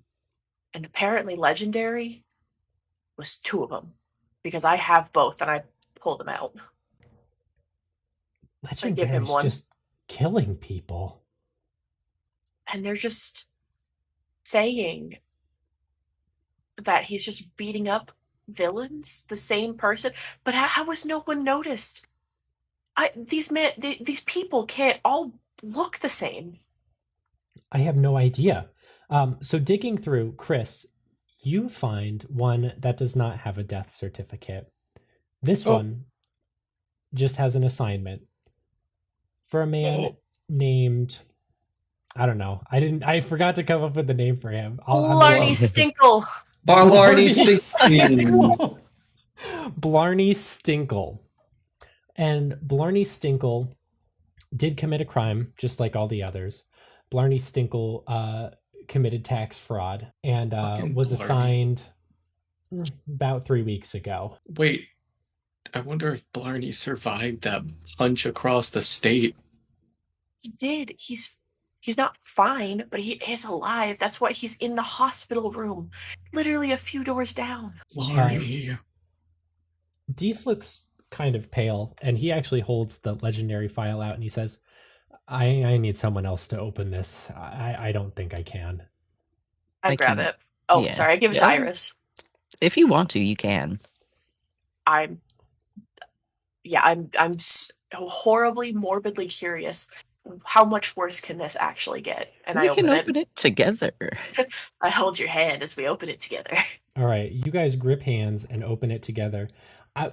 and apparently Legendary was 2 of them, because I have both and I pulled them out. Legendary's him one. just killing people. And they're just saying that he's just beating up villains, the same person. But how was no one noticed? These people can't all look the same. I have no idea. So digging through, Chrys, you find one that does not have a death certificate. This one just has an assignment for a man named, I don't know. I forgot to come up with the name for him. Blarney Stinkle. Blarney Stinkle. Blarney Stinkle. And Blarney Stinkle did commit a crime, just like all the others. Blarney Stinkle committed tax fraud and was assigned about 3 weeks ago. Wait, I wonder if Blarney survived that punch across the state. He did. He's not fine, but he is alive. That's why he's in the hospital room, literally a few doors down. Blarney. Dees looks kind of pale, and he actually holds the Legendary file out, and he says, I need someone else to open this. I don't think I can. I grab it. Oh, yeah. Sorry. I give it to Iris. If you want to, you can. I'm horribly, morbidly curious. How much worse can this actually get? And we can open it together. I hold your hand as we open it together. All right, you guys grip hands and open it together.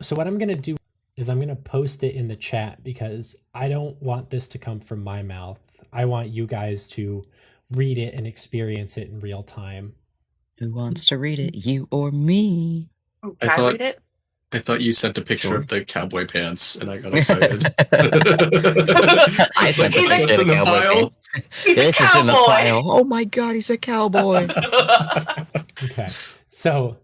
So what I'm going to do is I'm going to post it in the chat because I don't want this to come from my mouth. I want you guys to read it and experience it in real time. Who wants to read it, you or me? Can I read it? I thought you sent a picture of the cowboy pants, and I got excited. I sent a picture of the cowboy pants. This is in the file. Oh my god, he's a cowboy. Okay, so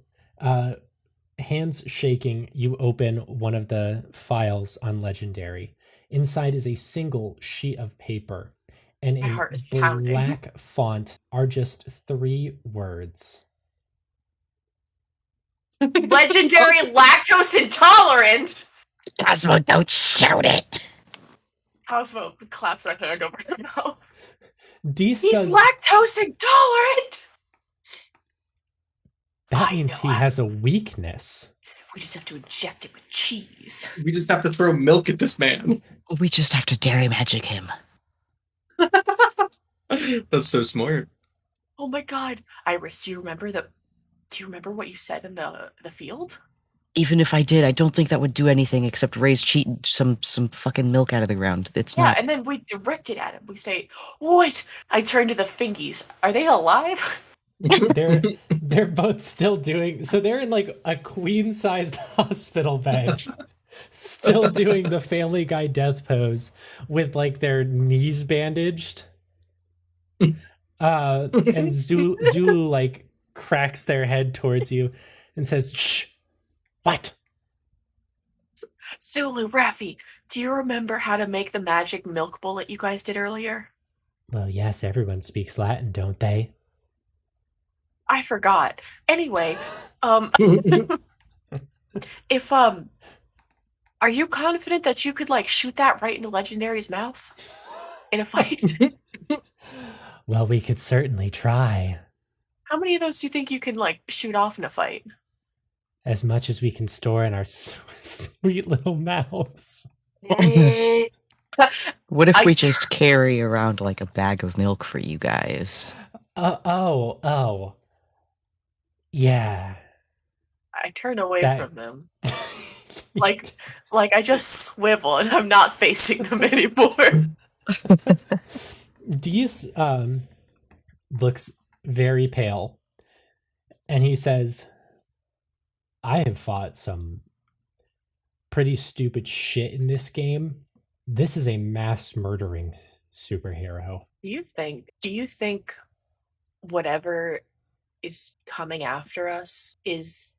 hands shaking, you open one of the files on Legendary. Inside is a single sheet of paper, and in black font are just 3 words. Legendary lactose intolerant. Cosmo, don't shout it. Cosmo claps their hand over her mouth. He's lactose intolerant. That means he has a weakness. We just have to inject it with cheese. We just have to throw milk at this man. We just have to dairy magic him. That's so smart. Oh my god. Iris, do you remember what you said in the field? Even if I did, I don't think that would do anything except raise some fucking milk out of the ground. It's not. And then we direct it at him. We say, "Wait!" I turn to the fingies. Are they alive? They're both still doing. So they're in like a queen-sized hospital bed, still doing the Family Guy death pose with like their knees bandaged. And Zulu like cracks their head towards you and says, "Shh, what?" Zulu, Raffi, do you remember how to make the magic milk bullet you guys did earlier? Well, yes, everyone speaks Latin, don't they? I forgot. Anyway, if are you confident that you could like shoot that right into Legendary's mouth in a fight? Well, we could certainly try. How many of those do you think you can like shoot off in a fight? As much as we can store in our sweet little mouths. What if we just carry around like a bag of milk for you guys? Oh. Yeah. I turn away from them. like I just swivel and I'm not facing them anymore. Dees looks very pale, and he says, I have fought some pretty stupid shit in this game. This is a mass murdering superhero. Do you think whatever is coming after us is,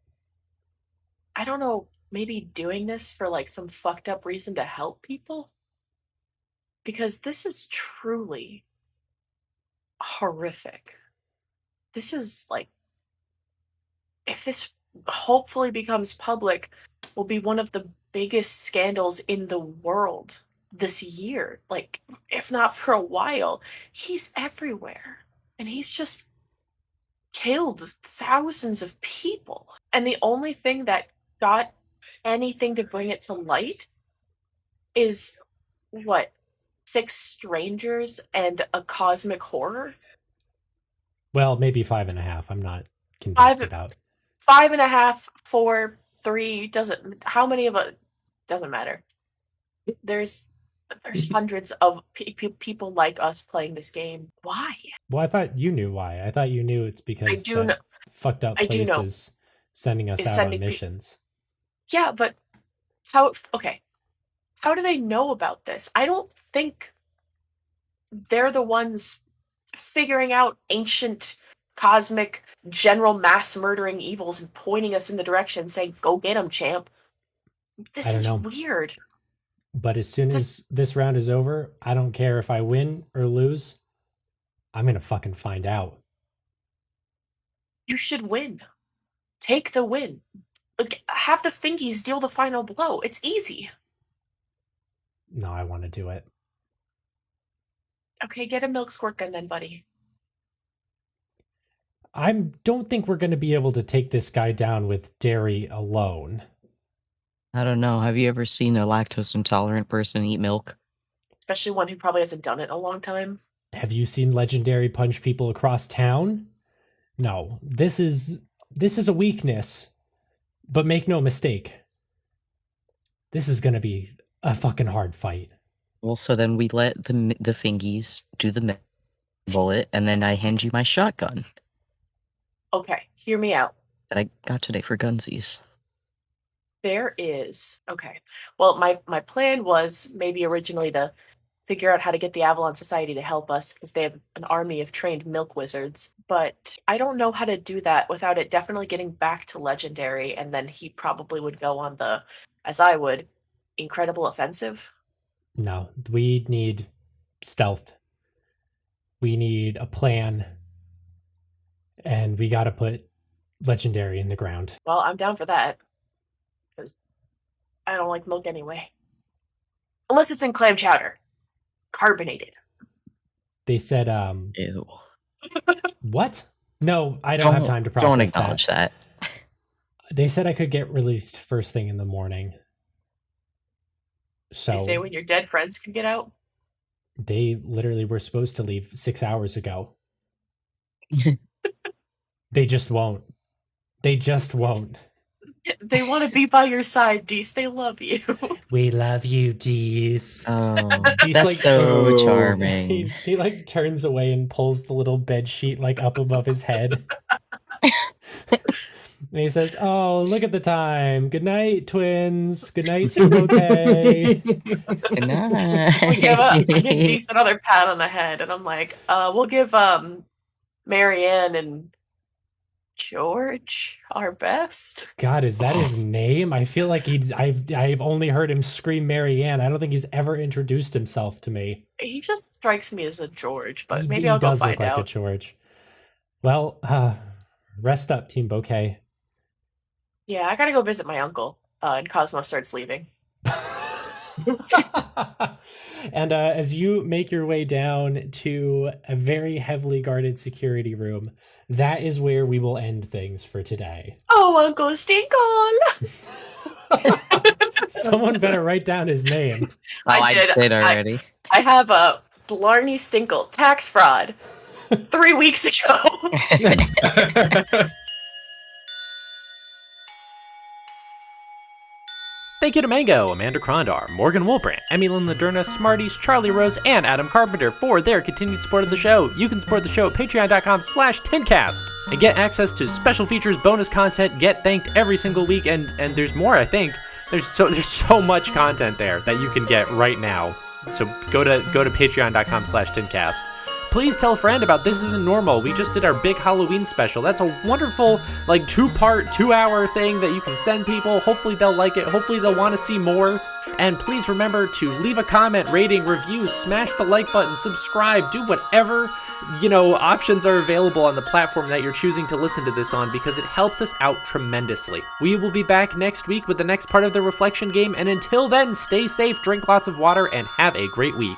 I don't know, maybe doing this for like some fucked up reason to help people? Because this is truly horrific. This is like, if this hopefully becomes public, will be one of the biggest scandals in the world this year. Like, if not for a while. He's everywhere. And he's just killed thousands of people. And the only thing that got anything to bring it to light is what? 6 strangers and a cosmic horror? Well, maybe 5.5. I'm not convinced Five- about. 5.5, 4, 3, doesn't, how many of it, doesn't matter. There's hundreds of people like us playing this game. Why? Well, I thought you knew why. I thought you knew it's because do that know- fucked up I do place know. is sending us Is out sending on missions. Yeah, but how, okay, how do they know about this? I don't think they're the ones figuring out ancient cosmic general mass murdering evils and pointing us in the direction saying, go get them, champ. This I is don't know. weird. But as soon as this round is over, I don't care if I win or lose. I'm going to fucking find out. You should win. Take the win. Like, have the fingies deal the final blow. It's easy. No, I want to do it. Okay, get a milk squirt gun then, buddy. I don't think we're going to be able to take this guy down with dairy alone. I don't know. Have you ever seen a lactose intolerant person eat milk? Especially one who probably hasn't done it in a long time. Have you seen Legendary punch people across town? No, this is a weakness. But make no mistake, this is going to be a fucking hard fight. Well, so then we let the fingies do the bullet, and then I hand you my shotgun Okay, hear me out. that I got today for gunsies. There is, okay. Well, my plan was maybe originally to figure out how to get the Avalon Society to help us because they have an army of trained milk wizards. But I don't know how to do that without it definitely getting back to Legendary, and then he probably would go on the, as I would, incredible offensive. No, we need stealth. We need a plan. And we got to put Legendary in the ground. Well, I'm down for that. Because I don't like milk anyway. Unless it's in clam chowder. Carbonated. They said, Ew. what? No, I don't have time to process Don't acknowledge that. They said I could get released first thing in the morning. So They say when your dead friends can get out. they literally were supposed to leave 6 hours ago. They just won't. They just won't. They want to be by your side, Dees. They love you. We love you, Dees. Oh, He's that's like, so oh, charming. He like turns away and pulls the little bed sheet like up above his head. And he says, "Oh, look at the time. Good night, twins. Good night, Team Okay." Good I give night. Dees another pat on the head, and I'm like, we'll give Marianne and George our best. God, is that his name? I feel like I've only heard him scream Marianne. I don't think he's ever introduced himself to me. He just strikes me as a George, but maybe He I'll go does find look like out. a George. Well, rest up, Team Bouquet. Yeah, I gotta go visit my uncle. And Cosmo starts leaving. And as you make your way down to a very heavily guarded security room, that is where we will end things for today. Oh, Uncle Stinkle! Someone better write down his name. I I did. did already. I have a Blarney Stinkle tax fraud 3 weeks ago. Thank you to Mango, Amanda Krondar, Morgan Woolbrand, Emily Laderna, Smarties, Charlie Rose, and Adam Carpenter for their continued support of the show. You can support the show at patreon.com/tincast and get access to special features, bonus content, get thanked every single week, and there's more, I think. There's so much content there that you can get right now. So go to patreon.com/tincast. Please tell a friend about This Isn't Normal. We just did our big Halloween special. That's a wonderful, like, 2-part, 2-hour thing that you can send people. Hopefully they'll like it. Hopefully they'll want to see more. And please remember to leave a comment, rating, review, smash the like button, subscribe, do whatever, options are available on the platform that you're choosing to listen to this on, because it helps us out tremendously. We will be back next week with the next part of the reflection game. And until then, stay safe, drink lots of water, and have a great week.